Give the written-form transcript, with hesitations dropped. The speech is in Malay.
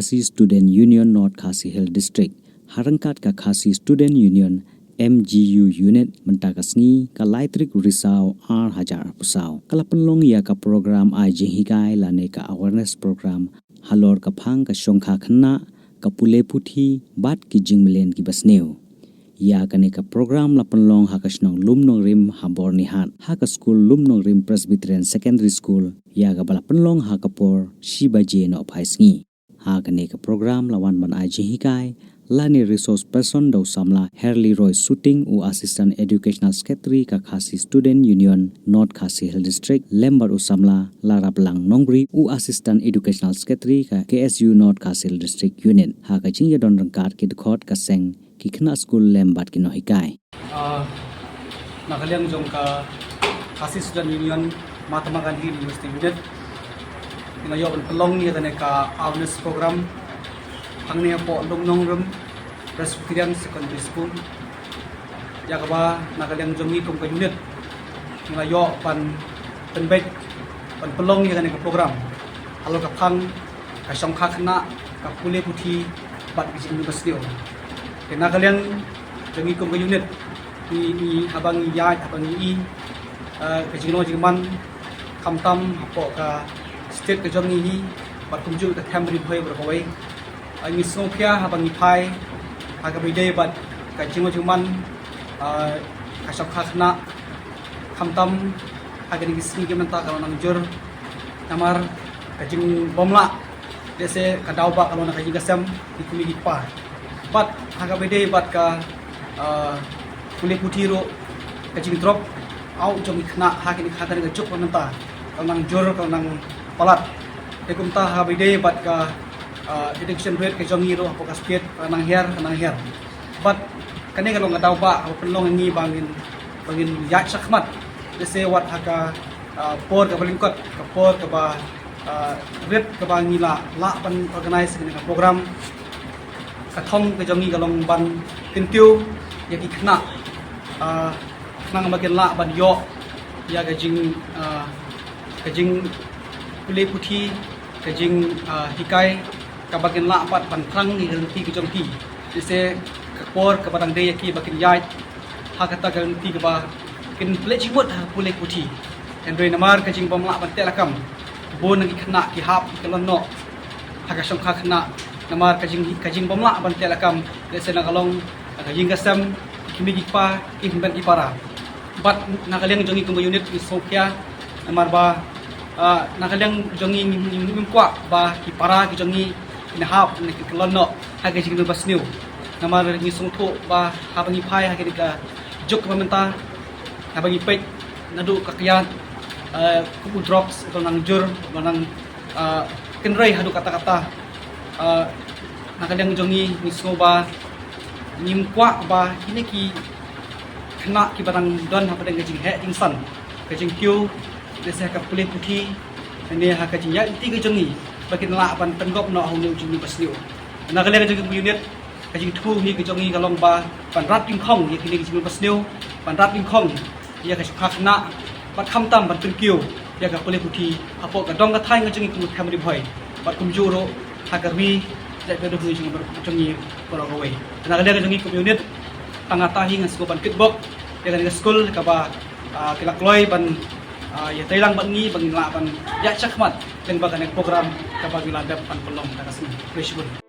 Khasi Student Union North Khasi Hill District harangkat ka Khasi Student Union MGU unit mentakasngi ka Laitrik Risau R1000 pusau kala penlong ya ka program ajing hikai lane ka awareness program halor ka phang ka shongkha khanna ka pule puthi bat ki jingmelen ki basneu ya kane ka program la penlong ha ka snong lumnong rim habor ni hat ha ka school lumnong rim Presbyterian Secondary School ya ka bala penlong ha ka por shibaje no phaisngi ha kane ka program lawan ban ajing hikai Lani resource person daw samla Herli Roy Shooting u assistant educational secretary ka Khasi Student Union North Khasi Hill District lembar u samla Lara Blang Nongbri u assistant educational secretary ka KSU North Khasi Hill District unit ha ka jingya don rangkat ki khot ka seng ki khna school lembat ki no hikai nakaliang jong ka Khasi Student Union Mahatma Gandhi University unit inayo pelong ni ka awareness program Angnya po lumnong rum Presbyterian Secondary School ya kaba nakaliang jongi kung ka unit ngayo pan penbek pan pelong ya ka program halo ka phang ka songkha khna ka pule puthi bat bi university nakaliang jongi kung ka unit ni habang ya habang i ka jingno jingman kamtam hapo ka state ka jongi hi bat kumju ka Cambridge hoy berkawai Ang isopia habang ipay hagabide bat kajingo juman kasokakna kamtam hagani gisni gementa kalau nang jur namar kajing bomla dese kadauba kalau nang kajing gasam dikuli ipa bat hagabide bat ka kulit putiro kajing drop au jom ikna hagani khadani gajuk mementa kalau nang jur kalau nang palat dekumta hagabide bat ka detection rate ke jongi ro apo kasket nang her but kane kalau nggak tahu pak penlong ini bangin ya sakmat dese wat haka por ke balingkot ke por ke ba rate ke bangila la pan organize ke program kathong ke jongi kalong ban tintiu ya ki kena nang makin la ban yo ya gajing pule puthi gajing hikai kabakin la pat pan prang ni ganti ke jongti dise kapor ke padang de ki bakin yai ha kata ganti ke ba kin plech mut ha pule puthi endoi namar ke jing bomla pan telakam bon ngi khna ki hap ki lonno ha ka songkha khna namar ke jing bomla pan telakam dese na kalong ka jing gasam kimi ki pa ki himban ki para bat nakaliang jongi kung unit ki sokya namar ba nakaliang jongi ngimkwa ba ki para ki jongi inahap ni kelonno hage jing basniu namar ni sungtho ba habangi phai hage ka juk pementa habangi pek nadu kakian kubu drops atau nang jur nang kenrei hadu kata-kata nakaliang jongi ni soba nimkwa ba ini ki kena ki barang don hapadang jing he ingsan jing kyu desa ka pulih puthi ini ha ka jing ya ti ke jongi bakin la pan penggop no hong jing basliu nakaliang jing unit ka jing thu hi ke jongi kalong ba pan rat king khong ye kini jing basliu pan rat king khong ya ka khakna pat kham tam ban kiu ya ka pulih puthi apo ka dong ka thai jing ku thamri bhoi pat kum juro hakarwi le be do jing jongi korogoi nakaliang jing unit tangata hi ngas ko ban kitbok ya ka school ka ba kilakloi ban ya tailang bangi bangin la ban ya chakmat teng bagan program kapag iladap pan pelong takas ni